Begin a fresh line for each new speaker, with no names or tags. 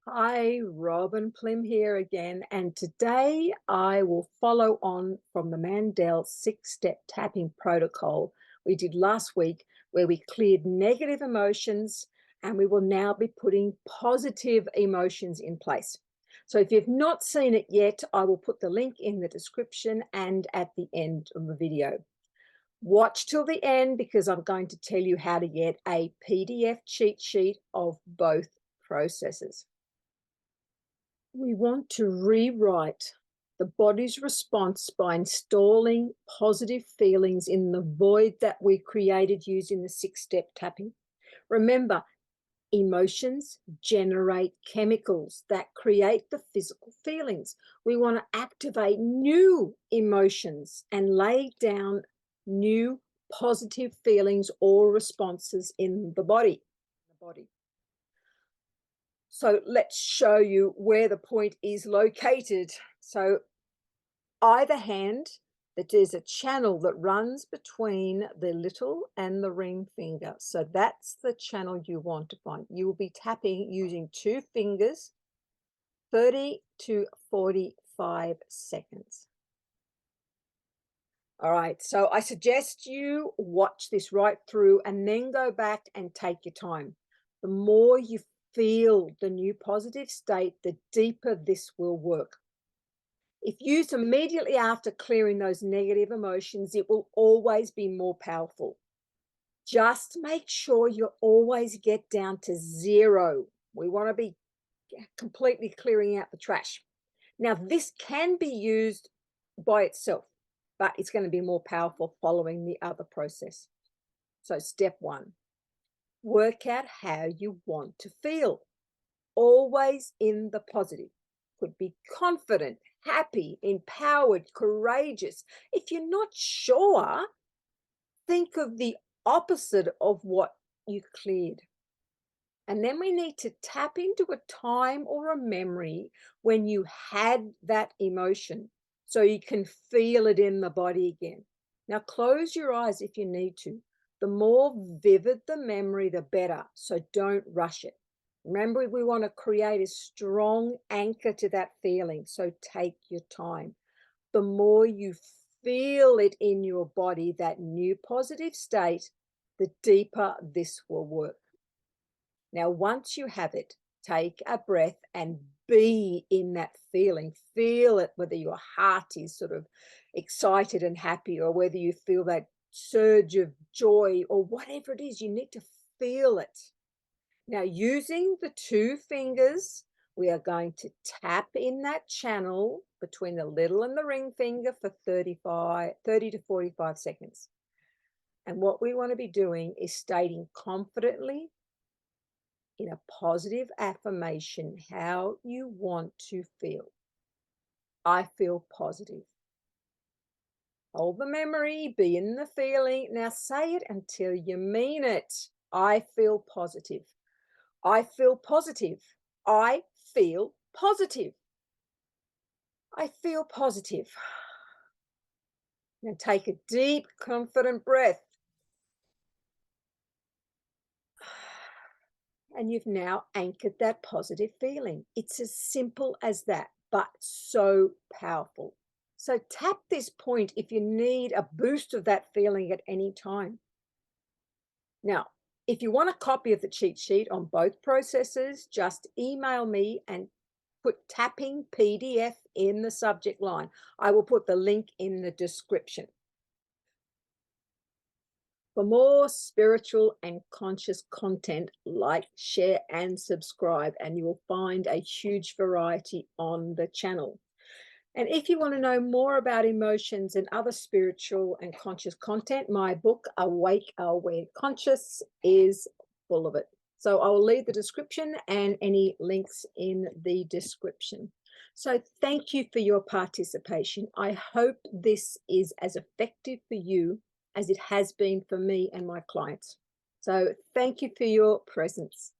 Hi, Robin Plim here again, and today I will follow on from the Mandel six-step tapping protocol we did last week, where we cleared negative emotions and we will now be putting positive emotions in place. So if you've not seen it yet, I will put the link in the description and at the end of the video. Watch till the end because I'm going to tell you how to get a PDF cheat sheet of both processes. We want to rewrite the body's response by installing positive feelings in the void that we created using the six-step tapping. Remember, emotions generate chemicals that create the physical feelings. We want to activate new emotions and lay down new positive feelings or responses in the body. So let's show you where the point is located. So either hand, that there's a channel that runs between the little and the ring finger. So that's the channel you want to find. You will be tapping using two fingers, 30 to 45 seconds. All right, so I suggest you watch this right through and then go back and take your time. The more you feel the new positive state, the deeper this will work. If used immediately after clearing those negative emotions, it will always be more powerful. Just make sure you always get down to zero. We want to be completely clearing out the trash. Now, this can be used by itself, but it's going to be more powerful following the other process. So step one, work out how you want to feel. Always in the positive. Could be confident, happy, empowered, courageous. If you're not sure, think of the opposite of what you cleared. And then we need to tap into a time or a memory when you had that emotion so you can feel it in the body again. Now, close your eyes if you need to. The more vivid the memory, the better. So don't rush it. Remember, we want to create a strong anchor to that feeling. So take your time. The more you feel it in your body, that new positive state, the deeper this will work. Now, once you have it, take a breath and be in that feeling. Feel it, whether your heart is sort of excited and happy, or whether you feel that surge of joy, or whatever it is, you need to feel it. Now, using the two fingers, we are going to tap in that channel between the little and the ring finger for 30 to 45 seconds. And what we want to be doing is stating confidently in a positive affirmation how you want to feel. I feel positive. Hold the memory, be in the feeling. Now say it until you mean it. I feel positive. I feel positive. I feel positive. I feel positive. Now take a deep, confident breath. And you've now anchored that positive feeling. It's as simple as that, but so powerful. So tap this point if you need a boost of that feeling at any time. Now, if you want a copy of the cheat sheet on both processes, just email me and put tapping PDF in the subject line. I will put the link in the description. For more spiritual and conscious content, like, share, and subscribe, and you will find a huge variety on the channel. And if you want to know more about emotions and other spiritual and conscious content, my book, Awake, Aware, Conscious, is full of it. So I will leave the description and any links in the description. So thank you for your participation. I hope this is as effective for you as it has been for me and my clients. So thank you for your presence.